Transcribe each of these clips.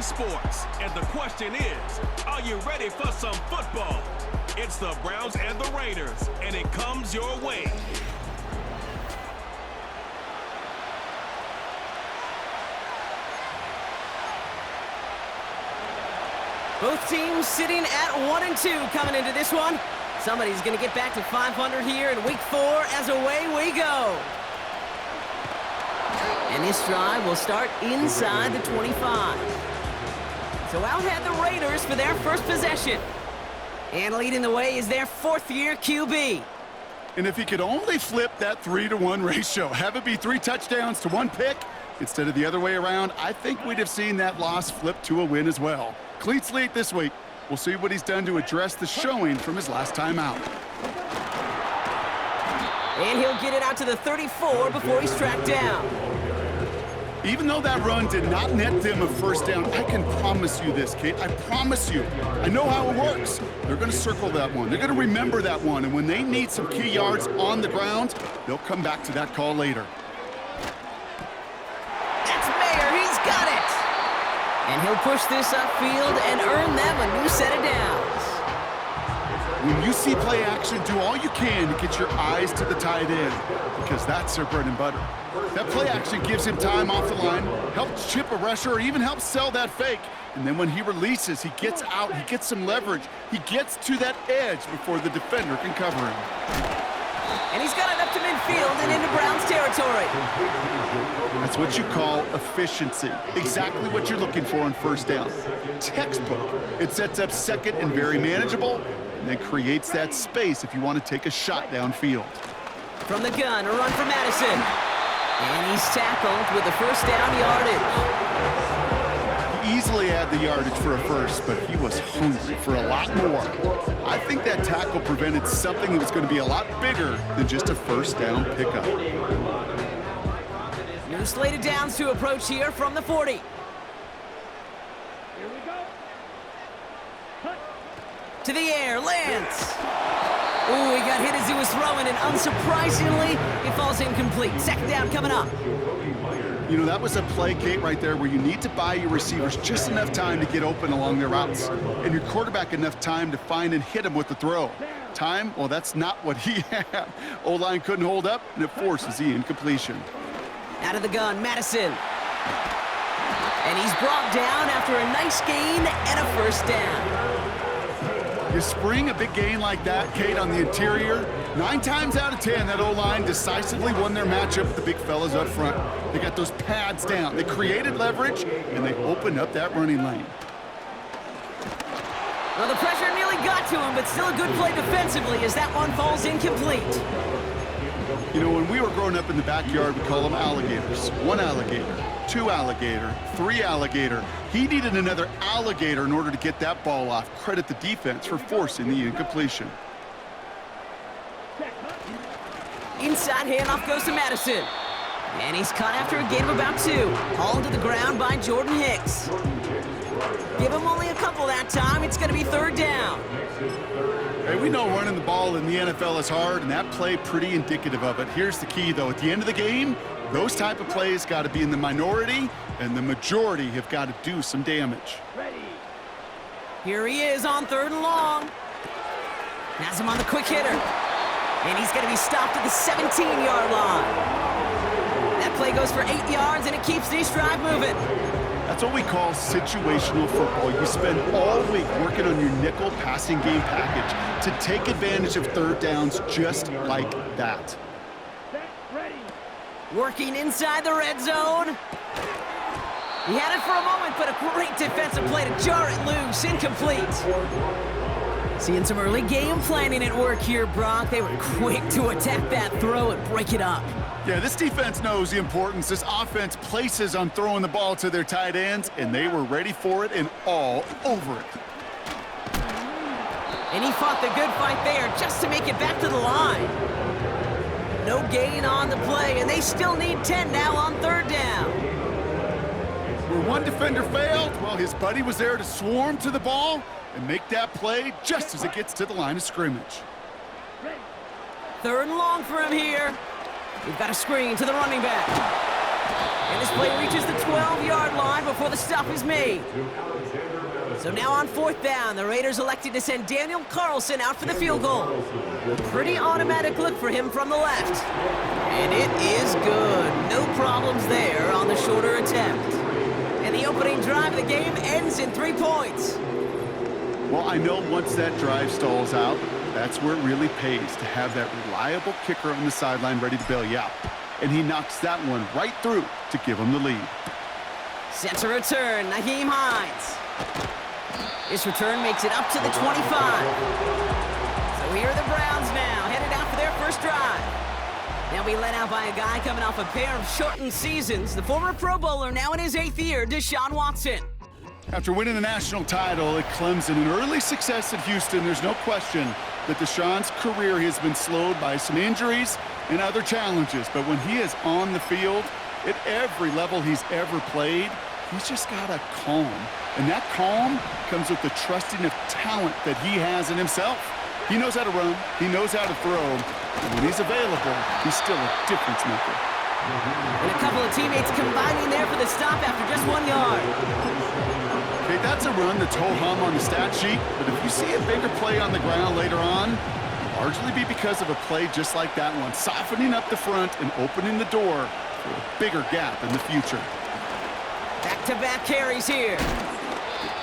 sports. And the question is, are you ready for some football? It's the Browns and the Raiders, and it comes your way. Both teams sitting at 1-2 coming into this one. Somebody's going to get back to 500 here in week 4 as away we go. And this drive will start inside the 25. So out head the Raiders for their first possession. And leading the way is their 4th-year QB. And if he could only flip that 3-to-1 ratio, have it be 3 touchdowns to 1 pick instead of the other way around, I think we'd have seen that loss flip to a win as well. Clean slate this week. We'll see what he's done to address the showing from his last time out. And he'll get it out to the 34 before he's tracked down. Even though that run did not net them a first down, I can promise you this, Kate. I promise you. I know how it works. They're going to circle that one. They're going to remember that one. And when they need some key yards on the ground, they'll come back to that call later. That's Mayer. He's got it. And he'll push this upfield and earn them a new set of downs. When you see play action, do all you can to get your eyes to the tight end, because that's their bread and butter. That play action gives him time off the line, helps chip a rusher, or even helps sell that fake. And then when he releases, he gets out, he gets some leverage. He gets to that edge before the defender can cover him. And he's got it up to midfield and into Browns territory. That's what you call efficiency. Exactly what you're looking for on first down. Textbook. It sets up second and very manageable, and then creates that space if you want to take a shot downfield. From the gun, a run for Madison. And he's tackled with the first down yardage. He easily had the yardage for a first, but he was hungry for a lot more. I think that tackle prevented something that was going to be a lot bigger than just a first down pickup. New slated downs to approach here from the 40. Here we go. Cut. To the air, Lance. Ooh, he got hit as he was throwing, and unsurprisingly, he falls incomplete. Second down coming up. You know, that was a play, Kate, right there where you need to buy your receivers just enough time to get open along their routes, and your quarterback enough time to find and hit him with the throw. Time, well, that's not what he had. O-line couldn't hold up, and it forces the incompletion. Out of the gun, Madison. And he's brought down after a nice gain and a first down. You spring a big gain like that, Kate, on the interior, 9 times out of 10, that O-line decisively won their matchup with the big fellas up front. They got those pads down. They created leverage, and they opened up that running lane. Well, the pressure nearly got to him, but still a good play defensively as that one falls incomplete. You know, when we were growing up in the backyard, we call them alligators. 1 alligator, 2 alligator, 3 alligator. He needed another alligator in order to get that ball off. Credit the defense for forcing the incompletion. Inside handoff goes to Madison. And he's caught after a gain of about 2. Hauled to the ground by Jordan Hicks. Give him only a couple that time. It's going to be third down. Hey, we know running the ball in the NFL is hard, and that play pretty indicative of it. Here's the key, though. At the end of the game, those type of plays got to be in the minority, and the majority have got to do some damage. Ready. Here he is on 3rd and long. Has him on the quick hitter. And he's going to be stopped at the 17-yard line. That play goes for 8 yards, and it keeps this drive moving. That's what we call situational football. You spend all week working on your nickel passing game package to take advantage of third downs just like that. Set. Ready. Working inside the red zone. He had it for a moment, but a great defensive play to jar it loose. Incomplete. Seeing some early game planning at work here, Brock. They were quick to attack that throw and break it up. Yeah, this defense knows the importance this offense places on throwing the ball to their tight ends, and they were ready for it and all over it. And he fought the good fight there just to make it back to the line. No gain on the play, and they still need 10 now on 3rd down. Where one defender failed, well, his buddy was there to swarm to the ball and make that play just as it gets to the line of scrimmage. 3rd and long for him here. We've got a screen to the running back. And this play reaches the 12-yard line before the stop is made. So now on 4th down, the Raiders elected to send Daniel Carlson out for the field goal. A pretty automatic look for him from the left. And it is good. No problems there on the shorter attempt. And the opening drive of the game ends in 3 points. Well, I know once that drive stalls out, that's where it really pays to have that reliable kicker on the sideline ready to bail you out. And he knocks that one right through to give him the lead. Sets a return, Nyheim Hines. This return makes it up to the 25. So here are the Browns now, headed out for their first drive. They'll be led out by a guy coming off a pair of shortened seasons. The former Pro Bowler, now in his 8th year, Deshaun Watson. After winning the national title at Clemson and early success at Houston, there's no question that Deshaun's career has been slowed by some injuries and other challenges. But when he is on the field, at every level he's ever played, he's just got a calm. And that calm comes with the trusting of talent that he has in himself. He knows how to run, he knows how to throw, and when he's available, he's still a difference maker. And a couple of teammates combining there for the stop after just 1 yard. Okay, that's a run that's ho-hum on the stat sheet, but if you see a bigger play on the ground later on, it'll largely be because of a play just like that one, softening up the front and opening the door for a bigger gap in the future. Back-to-back carries here.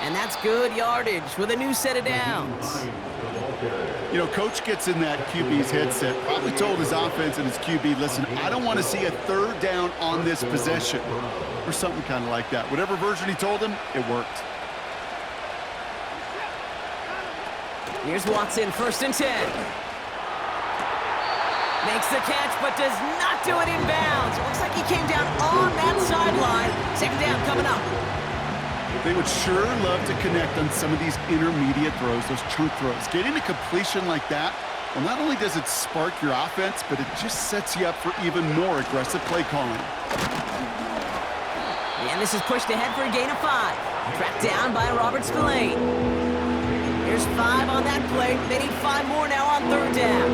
And that's good yardage with a new set of downs. You know, coach gets in that QB's headset, probably told his offense and his QB, listen, I don't want to see a 3rd down on this possession, or something kind of like that. Whatever version he told him, it worked. Here's Watson, 1st and 10. Makes the catch, but does not do it in bounds. It looks like he came down on that sideline. 2nd down coming up. They would sure love to connect on some of these intermediate throws, those chunk throws. Getting a completion like that, well, not only does it spark your offense, but it just sets you up for even more aggressive play calling. And this is pushed ahead for a gain of 5. Tracked down by Robert Spillane. Here's 5 on that play. They need 5 more now on 3rd down.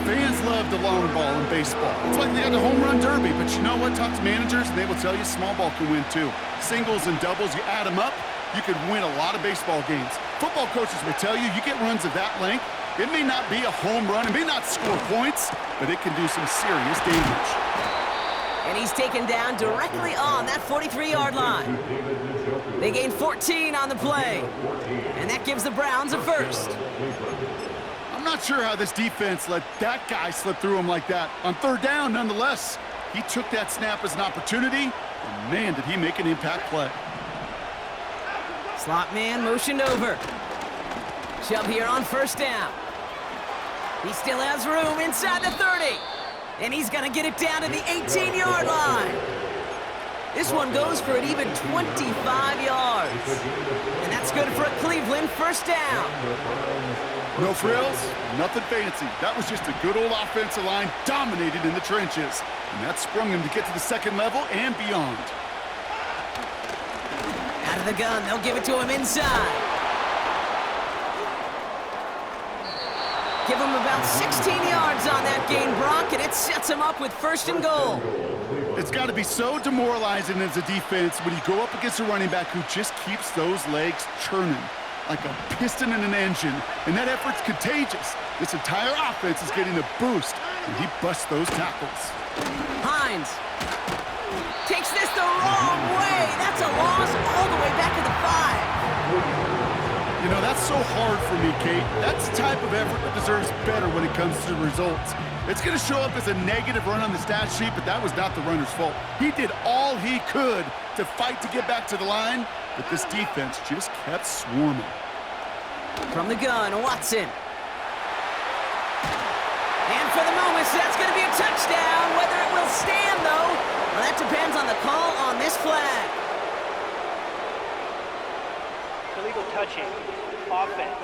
Fans love the long ball in baseball. It's like they got the home run derby, but you know what? Talk to managers, and they will tell you small ball can win too. Singles and doubles, you add them up, you could win a lot of baseball games. Football coaches will tell you, you get runs of that length, it may not be a home run, it may not score points, but it can do some serious damage. And he's taken down directly on that 43-yard line. They gain 14 on the play, and that gives the Browns a first. I'm not sure how this defense let that guy slip through him like that. On 3rd down, nonetheless, he took that snap as an opportunity, and man, did he make an impact play. Slot man motioned over. Chubb here on 1st down. He still has room inside the 30. And he's going to get it down to the 18-yard line. This one goes for an even 25 yards. And that's good for a Cleveland 1st down. No frills, nothing fancy. That was just a good old offensive line dominated in the trenches. And that sprung him to get to the 2nd level and beyond. Out of the gun, they'll give it to him inside. Give him about 16 yards on that gain, Brock, and it sets him up with 1st and goal. It's got to be so demoralizing as a defense when you go up against a running back who just keeps those legs churning like a piston in an engine, and that effort's contagious. This entire offense is getting a boost, and he busts those tackles. Hines takes this the wrong way. That's a loss all the way back to the 5. You know, that's so hard for me, Kate. That's the type of effort that deserves better when it comes to results. It's going to show up as a negative run on the stat sheet, but that was not the runner's fault. He did all he could to fight to get back to the line, but this defense just kept swarming. From the gun, Watson. And for the moment, that's going to be a touchdown. Whether it will stand, though, well, that depends on the call on this flag. Illegal touching. Offense.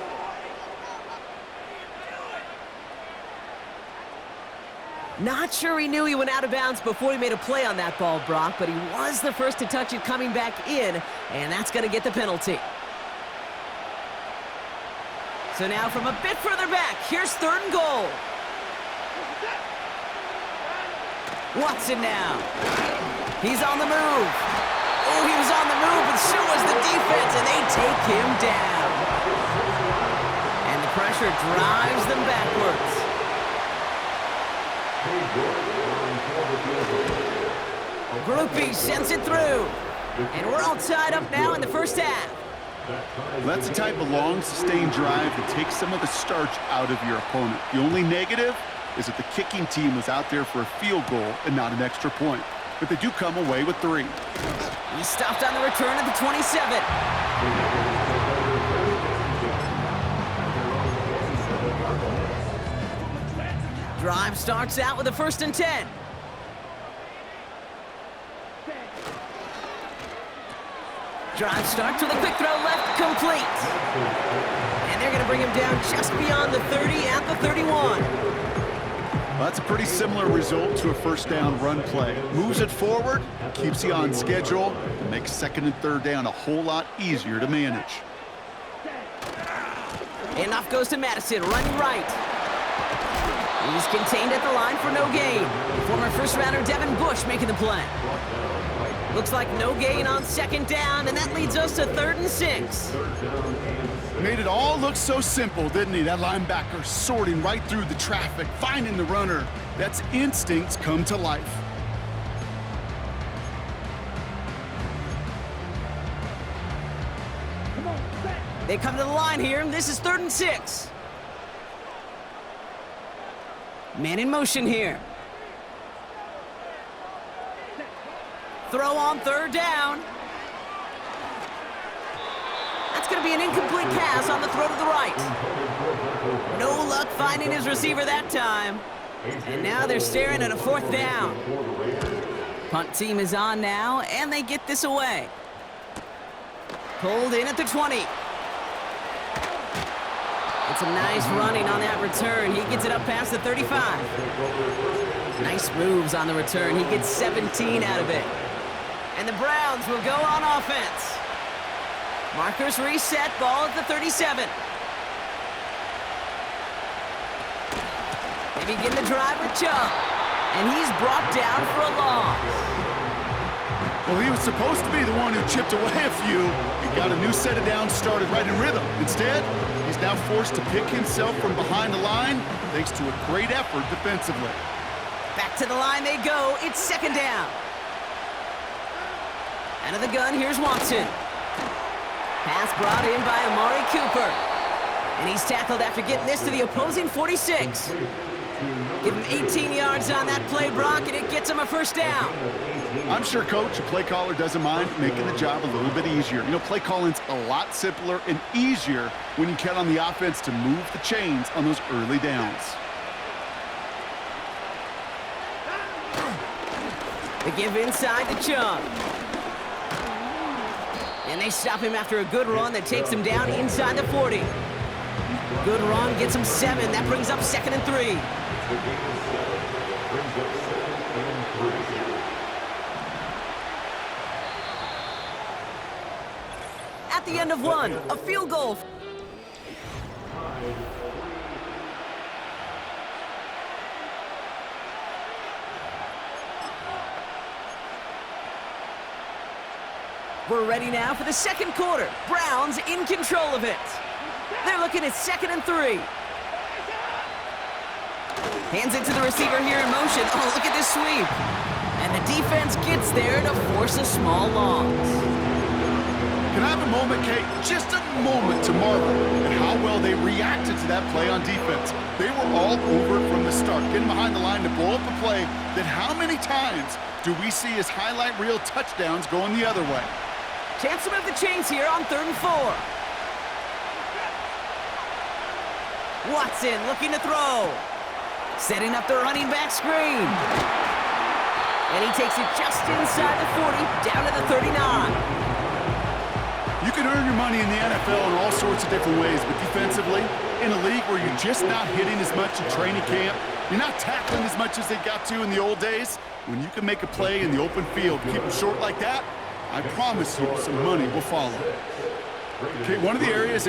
Not sure he knew he went out of bounds before he made a play on that ball, Brock, but he was the first to touch it coming back in, and that's going to get the penalty. So now from a bit further back, here's 3rd and goal. Watson now. He's on the move. Oh, he was on the move, but so was the defense, and they take him down. And the pressure drives them backwards. Groupie sends it through. And we're all tied up now in the first half. That's the type of long, sustained drive that takes some of the starch out of your opponent. The only negative is that the kicking team was out there for a field goal and not an extra point. But they do come away with 3. He stopped on the return at the 27. Drive starts out with a 1st and 10. Drive starts with a quick throw left, complete. And they're going to bring him down just beyond the 30 at the 31. Well, that's a pretty similar result to a first down run play. Moves it forward, keeps you on schedule, and makes 2nd and 3rd down a whole lot easier to manage. Handoff goes to Madison, running right. He's contained at the line for no gain. Former first-rounder Devin Bush making the play. Looks like no gain on 2nd down, and that leads us to 3rd and 6. Made it all look so simple, didn't he? That linebacker sorting right through the traffic, finding the runner. That's instincts come to life. They come to the line here, and this is 3rd and 6. Man in motion here. Throw on 3rd down. That's going to be an incomplete pass on the throw to the right. No luck finding his receiver that time. And now they're staring at a 4th down. Punt team is on now, and they get this away. Pulled in at the 20. It's a nice running on that return. He gets it up past the 35. Nice moves on the return. He gets 17 out of it. And the Browns will go on offense. Markers reset, ball at the 37. They begin the drive with Chubb. And he's brought down for a loss. Well, he was supposed to be the one who chipped away a few and got a new set of downs started right in rhythm. Instead, he's now forced to pick himself from behind the line thanks to a great effort defensively. Back to the line they go. It's 2nd down. Out of the gun, here's Watson. Pass brought in by Amari Cooper. And he's tackled after getting this to the opposing 46. Give him 18 yards on that play, Brock, and it gets him a 1st down. I'm sure, Coach, a play caller doesn't mind making the job a little bit easier. You know, play calling's a lot simpler and easier when you count on the offense to move the chains on those early downs. They give inside to Chubb. And they stop him after a good run that takes him down inside the 40. Good run gets him 7. That brings up 2nd and 3. At the end of 1, a field goal. We're ready now for the 2nd quarter. Browns in control of it. They're looking at 2nd and 3. Hands it to the receiver here in motion. Oh, look at this sweep. And the defense gets there to force a small loss. Can I have a moment, Kate? Just a moment to marvel at how well they reacted to that play on defense. They were all over it from the start, getting behind the line to blow up a play that how many times do we see as highlight reel touchdowns going the other way? Chance to move the chains here on 3rd and 4. Watson looking to throw. Setting up the running back screen. And he takes it just inside the 40, down to the 39. You can earn your money in the NFL in all sorts of different ways, but defensively, in a league where you're just not hitting as much in training camp, you're not tackling as much as they got to in the old days, when you can make a play in the open field, keep them short like that, I promise you some money will follow. Okay, one of the areas